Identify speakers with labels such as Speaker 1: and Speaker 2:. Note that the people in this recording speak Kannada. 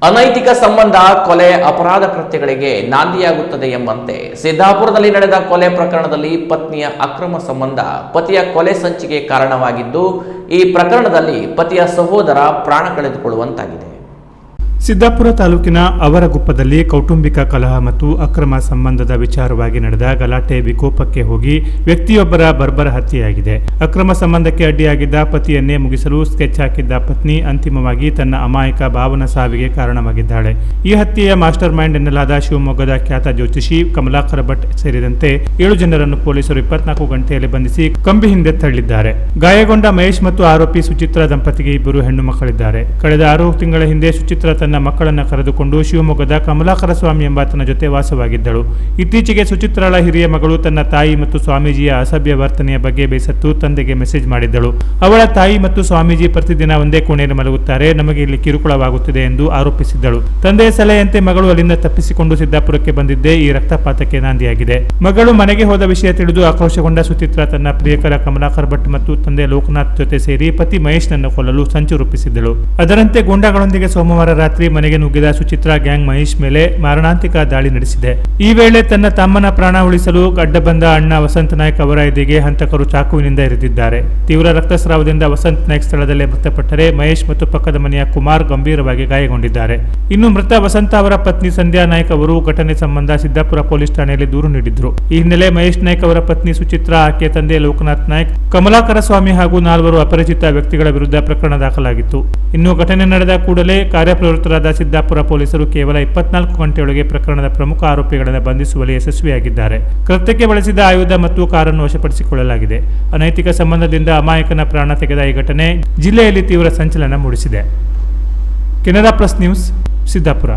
Speaker 1: ಅನೈತಿಕ ಸಂಬಂಧ ಕೊಲೆ ಅಪರಾಧ ಕೃತ್ಯಗಳಿಗೆ ನಾಂದಿಯಾಗುತ್ತದೆ ಎಂಬಂತೆ ಸಿದ್ದಾಪುರದಲ್ಲಿ ನಡೆದ ಕೊಲೆ ಪ್ರಕರಣದಲ್ಲಿ ಪತ್ನಿಯ ಅಕ್ರಮ ಸಂಬಂಧ ಪತಿಯ ಕೊಲೆ ಸಂಚಿಗೆ ಕಾರಣವಾಗಿದ್ದು, ಈ ಪ್ರಕರಣದಲ್ಲಿ ಪತಿಯ ಸಹೋದರ ಪ್ರಾಣ ಕಳೆದುಕೊಳ್ಳುವಂತಾಗಿದೆ.
Speaker 2: ಸಿದ್ದಾಪುರ ತಾಲೂಕಿನ ಅವರಗುಪ್ಪದಲ್ಲಿ ಕೌಟುಂಬಿಕ ಕಲಹ ಮತ್ತು ಅಕ್ರಮ ಸಂಬಂಧದ ವಿಚಾರವಾಗಿ ನಡೆದ ಗಲಾಟೆ ವಿಕೋಪಕ್ಕೆ ಹೋಗಿ ವ್ಯಕ್ತಿಯೊಬ್ಬರ ಬರ್ಬರ ಹತ್ಯೆಯಾಗಿದೆ. ಅಕ್ರಮ ಸಂಬಂಧಕ್ಕೆ ಅಡ್ಡಿಯಾಗಿದ್ದ ಪತಿಯನ್ನೇ ಮುಗಿಸಲು ಸ್ಕೆಚ್ ಹಾಕಿದ್ದ ಪತ್ನಿ ಅಂತಿಮವಾಗಿ ತನ್ನ ಅಮಾಯಕ ಭಾವನ ಸಾವಿಗೆ ಕಾರಣವಾಗಿದ್ದಾಳೆ. ಈ ಹತ್ಯೆಯ ಮಾಸ್ಟರ್ ಮೈಂಡ್ ಎನ್ನಲಾದ ಶಿವಮೊಗ್ಗದ ಖ್ಯಾತ ಜ್ಯೋತಿಷಿ ಕಮಲಾಕರ ಭಟ್ ಸೇರಿದಂತೆ 7 ಜನರನ್ನು ಪೊಲೀಸರು 24 ಗಂಟೆಯಲ್ಲಿ ಬಂಧಿಸಿ ಕಂಬಿ ಹಿಂದೆ ತಳ್ಳಿದ್ದಾರೆ. ಗಾಯಗೊಂಡ ಮಹೇಶ್ ಮತ್ತು ಆರೋಪಿ ಸುಚಿತ್ರಾ ದಂಪತಿಗೆ 2 ಹೆಣ್ಣು ಮಕ್ಕಳಿದ್ದಾರೆ. ಕಳೆದ 6 ತಿಂಗಳ ಹಿಂದೆ ಸುಚಿತ್ರಾ ತನ್ನ ಮಕ್ಕಳನ್ನು ಕರೆದುಕೊಂಡು ಶಿವಮೊಗ್ಗದ ಕಮಲಾಕರ ಸ್ವಾಮಿ ಎಂಬಾತನ ಜೊತೆ ವಾಸವಾಗಿದ್ದಳು. ಇತ್ತೀಚೆಗೆ ಸುಚಿತ್ರಾಳ ಹಿರಿಯ ಮಗಳು ತನ್ನ ತಾಯಿ ಮತ್ತು ಸ್ವಾಮೀಜಿಯ ಅಸಭ್ಯ ವರ್ತನೆಯ ಬಗ್ಗೆ ಬೇಸತ್ತು ತಂದೆಗೆ ಮೆಸೇಜ್ ಮಾಡಿದ್ದಳು. ಅವಳ ತಾಯಿ ಮತ್ತು ಸ್ವಾಮೀಜಿ ಪ್ರತಿದಿನ ಒಂದೇ ಕೋಣೆಯಲ್ಲಿ ಮಲಗುತ್ತಾರೆ, ನಮಗೆ ಇಲ್ಲಿ ಕಿರುಕುಳವಾಗುತ್ತಿದೆ ಎಂದು ಆರೋಪಿಸಿದ್ದಳು. ತಂದೆಯ ಸಲಹೆಯಂತೆ ಮಗಳು ಅಲ್ಲಿಂದ ತಪ್ಪಿಸಿಕೊಂಡು ಸಿದ್ದಾಪುರಕ್ಕೆ ಬಂದಿದ್ದೇ ಈ ರಕ್ತಪಾತಕ್ಕೆ ನಾಂದಿಯಾಗಿದೆ. ಮಗಳು ಮನೆಗೆ ಹೋದ ವಿಷಯ ತಿಳಿದು ಆಕ್ರೋಶಗೊಂಡ ಸುಚಿತ್ರಾ ತನ್ನ ಪ್ರಿಯಕರ ಕಮಲಾಕರ್ ಭಟ್ ಮತ್ತು ತಂದೆ ಲೋಕನಾಥ್ ಜೊತೆ ಸೇರಿ ಪತಿ ಮಹೇಶ್ನನ್ನು ಕೊಲ್ಲಲು ಸಂಚು ರೂಪಿಸಿದ್ದಳು. ಅದರಂತೆ ಗೂಂಡಾಗಳೊಂದಿಗೆ ಸೋಮವಾರ ರಾತ್ರಿ ಮನೆಗೆ ನುಗ್ಗಿದ ಸುಚಿತ್ರಾ ಗ್ಯಾಂಗ್ ಮಹೇಶ್ ಮೇಲೆ ಮಾರಣಾಂತಿಕ ದಾಳಿ ನಡೆಸಿದೆ. ಈ ವೇಳೆ ತನ್ನ ತಮ್ಮನ ಪ್ರಾಣ ಉಳಿಸಲು ಅಡ್ಡ ಬಂದ ಅಣ್ಣ ವಸಂತ ನಾಯ್ಕ್ ಅವರ ಎದೆಗೆ ಹಂತಕರು ಚಾಕುವಿನಿಂದ ಇರಿದಿದ್ದಾರೆ. ತೀವ್ರ ರಕ್ತಸ್ರಾವದಿಂದ ವಸಂತ ನಾಯ್ಕ್ ಸ್ಥಳದಲ್ಲೇ ಮೃತಪಟ್ಟರೆ ಮಹೇಶ್ ಮತ್ತು ಪಕ್ಕದ ಮನೆಯ ಕುಮಾರ್ ಗಂಭೀರವಾಗಿ ಗಾಯಗೊಂಡಿದ್ದಾರೆ. ಇನ್ನು ಮೃತ ವಸಂತ ಅವರ ಪತ್ನಿ ಸಂಧ್ಯಾ ನಾಯ್ಕ್ ಅವರು ಘಟನೆ ಸಂಬಂಧ ಸಿದ್ದಾಪುರ ಪೊಲೀಸ್ ಠಾಣೆಯಲ್ಲಿ ದೂರು ನೀಡಿದ್ರು. ಈ ಹಿನ್ನೆಲೆ ಮಹೇಶ್ ನಾಯ್ಕ್ ಅವರ ಪತ್ನಿ ಸುಚಿತ್ರಾ, ಆಕೆಯ ತಂದೆ ಲೋಕನಾಥ್ ನಾಯ್ಕ್, ಕಮಲಾಕರ ಸ್ವಾಮಿ ಹಾಗೂ 4 ಅಪರಿಚಿತ ವ್ಯಕ್ತಿಗಳ ವಿರುದ್ಧ ಪ್ರಕರಣ ದಾಖಲಾಗಿತ್ತು. ಇನ್ನು ಘಟನೆ ನಡೆದ ಕೂಡಲೇ ಕಾರ್ಯಪ್ರವೃತ್ತರಾದ ಸಿದ್ದಾಪುರ ಪೊಲೀಸರು ಕೇವಲ 24 ಗಂಟೆಯೊಳಗೆ ಪ್ರಕರಣದ ಪ್ರಮುಖ ಆರೋಪಿಗಳನ್ನು ಬಂಧಿಸುವಲ್ಲಿ ಯಶಸ್ವಿಯಾಗಿದ್ದಾರೆ. ಕೃತ್ಯಕ್ಕೆ ಬಳಸಿದ ಆಯುಧ ಮತ್ತು ಕಾರನ್ನು ವಶಪಡಿಸಿಕೊಳ್ಳಲಾಗಿದೆ. ಅನೈತಿಕ ಸಂಬಂಧದಿಂದ ಅಮಾಯಕನ ಪ್ರಾಣ ತೆಗೆದ ಈ ಘಟನೆ ಜಿಲ್ಲೆಯಲ್ಲಿ ತೀವ್ರ ಸಂಚಲನ ಮೂಡಿಸಿದೆ. Canara plus news, Siddapura.